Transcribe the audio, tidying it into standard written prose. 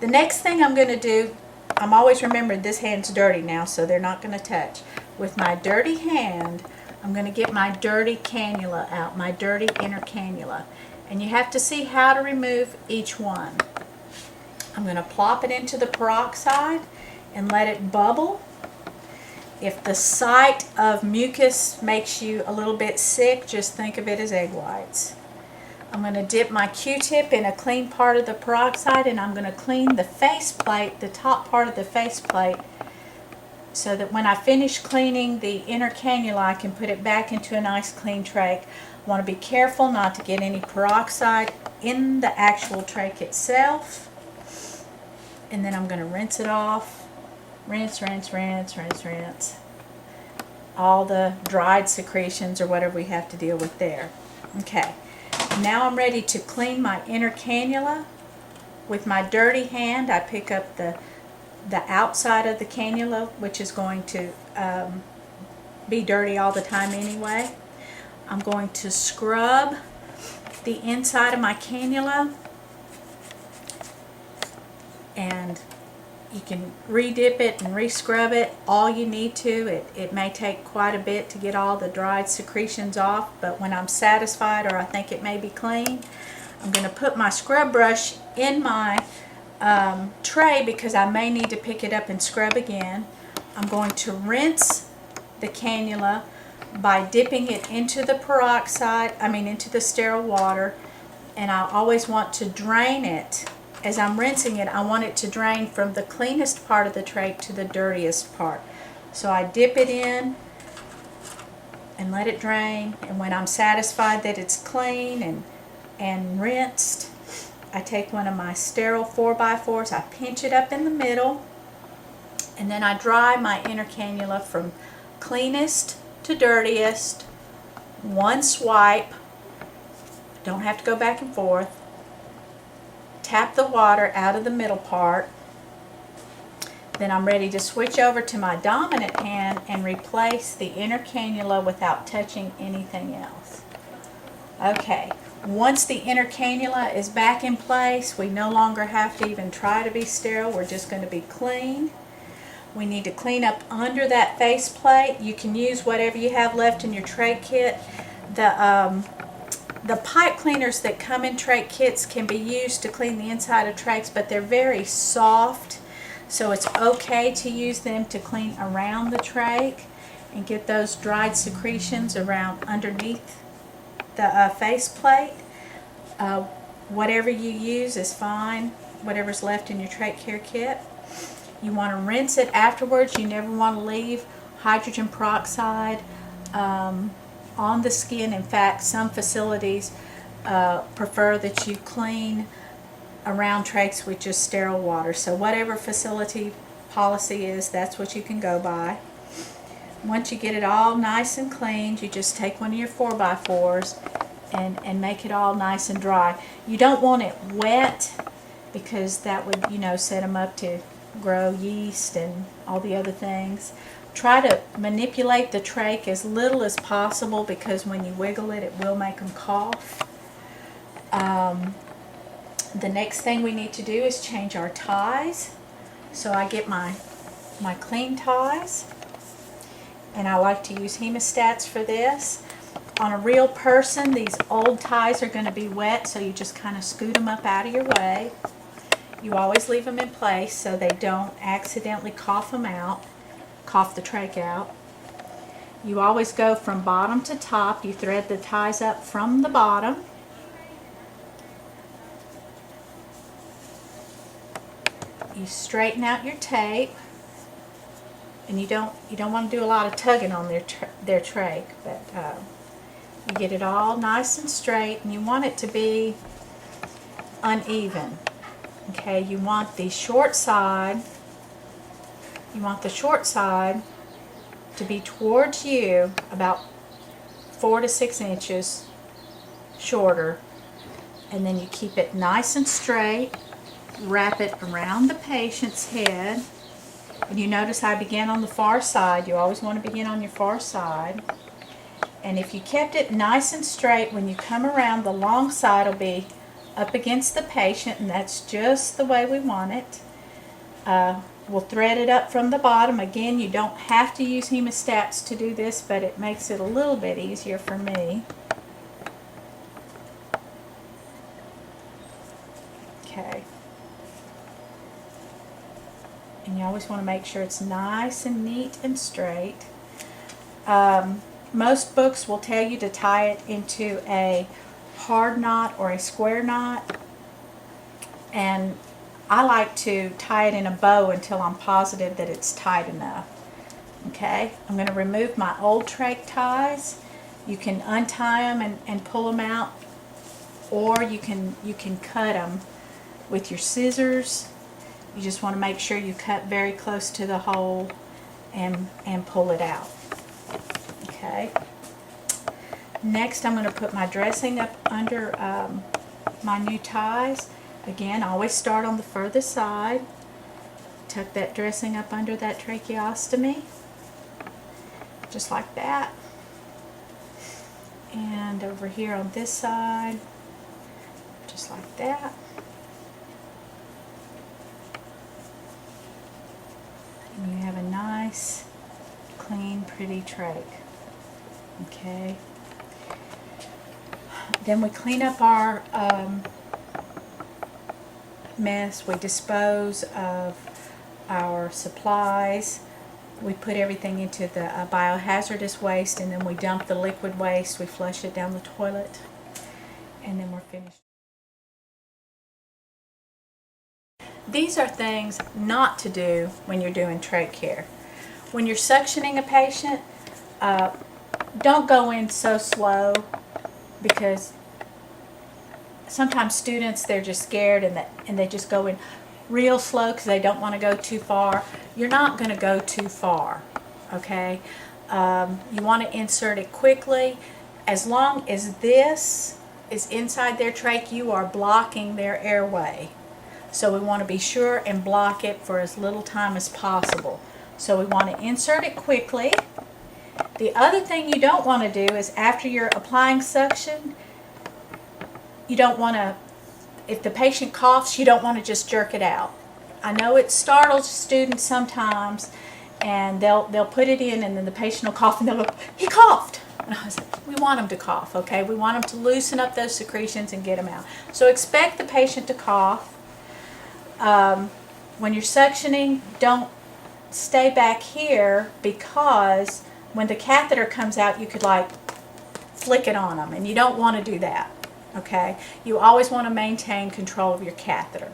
The next thing I'm going to do, I'm always remembering this hand's dirty now, so they're not going to touch. With my dirty hand, I'm going to get my dirty cannula out, my dirty inner cannula. And you have to see how to remove each one. I'm going to plop it into the peroxide and let it bubble. If the sight of mucus makes you a little bit sick, just think of it as egg whites. I'm going to dip my Q-tip in a clean part of the peroxide, and I'm going to clean the faceplate, the top part of the faceplate, so that when I finish cleaning the inner cannula, I can put it back into a nice clean trach. I want to be careful not to get any peroxide in the actual trach itself. And then I'm going to rinse it off. Rinse, rinse, rinse, rinse, rinse. All the dried secretions or whatever we have to deal with there. Okay. Now I'm ready to clean my inner cannula. With my dirty hand, I pick up the outside of the cannula, which is going to be dirty all the time anyway. I'm going to scrub the inside of my cannula, and you can re-dip it and re-scrub it all you need to. It may take quite a bit to get all the dried secretions off, but when I'm satisfied or I think it may be clean, I'm going to put my scrub brush in my tray because I may need to pick it up and scrub again. I'm going to rinse the cannula by dipping it into the into the sterile water, and I always want to drain it. As I'm rinsing it, I want it to drain from the cleanest part of the trach to the dirtiest part. So I dip it in and let it drain, and when I'm satisfied that it's clean and rinsed, I take one of my sterile 4x4s, I pinch it up in the middle, and then I dry my inner cannula from cleanest to dirtiest. One swipe, don't have to go back and forth. Tap the water out of the middle part. Then I'm ready to switch over to my dominant hand and replace the inner cannula without touching anything else. Okay, once the inner cannula is back in place, we no longer have to even try to be sterile. We're just going to be clean. We need to clean up under that faceplate. You can use whatever you have left in your trach kit. The pipe cleaners that come in trach kits can be used to clean the inside of trachs, but they're very soft, so it's okay to use them to clean around the trach and get those dried secretions around underneath the faceplate. Whatever you use is fine, whatever's left in your trach care kit. You want to rinse it afterwards. You never want to leave hydrogen peroxide on the skin. In fact, some facilities prefer that you clean around trachs with just sterile water. So whatever facility policy is, that's what you can go by. Once you get it all nice and cleaned, you just take one of your 4x4s and make it all nice and dry. You don't want it wet because that would, set them up to grow yeast and all the other things. Try to manipulate the trach as little as possible because when you wiggle it, it will make them cough. The next thing we need to do is change our ties. So I get my clean ties, and I like to use hemostats for this. On a real person, these old ties are going to be wet, so you just kind of scoot them up out of your way. You always leave them in place so they don't accidentally cough the trach out. You always go from bottom to top. You thread the ties up from the bottom. You straighten out your tape, and you don't want to do a lot of tugging on their trach, but you get it all nice and straight, and you want it to be uneven. Okay, you want the short side. You want the short side to be towards you about 4 to 6 inches shorter, and then you keep it nice and straight. Wrap it around the patient's head, and you notice I began on the far side. You always want to begin on your far side, and if you kept it nice and straight, when you come around, the long side will be up against the patient, and that's just the way we want it. We'll thread it up from the bottom. Again, you don't have to use hemostats to do this, but it makes it a little bit easier for me. Okay. And you always want to make sure it's nice and neat and straight. Most books will tell you to tie it into a hard knot or a square knot, and I like to tie it in a bow until I'm positive that it's tight enough. Okay, I'm going to remove my old trach ties. You can untie them and pull them out, or you can cut them with your scissors. You just want to make sure you cut very close to the hole and pull it out. Okay. Next, I'm going to put my dressing up under my new ties. Again, always start on the furthest side. Tuck that dressing up under that tracheostomy, just like that. And over here on this side, just like that. And you have a nice, clean, pretty trach. Okay. Then we clean up our mess. We dispose of our supplies. We put everything into the biohazardous waste, and then we dump the liquid waste. We flush it down the toilet, and then we're finished. These are things not to do when you're doing trach care. When you're suctioning a patient, don't go in so slow, because sometimes students, they're just scared and they just go in real slow because they don't want to go too far. You're not going to go too far, okay? You want to insert it quickly. As long as this is inside their trach, you are blocking their airway. So we want to be sure and block it for as little time as possible. So we want to insert it quickly. The other thing you don't want to do is, after you're applying suction, you don't want to, if the patient coughs, you don't want to just jerk it out. I know it startles students sometimes, and they'll put it in, and then the patient will cough, and they'll go, "He coughed." And I was like, we want them to cough, okay? We want them to loosen up those secretions and get them out. So expect the patient to cough. When you're suctioning, don't stay back here, because when the catheter comes out, you could like flick it on them, and you don't want to do that, okay? You always want to maintain control of your catheter.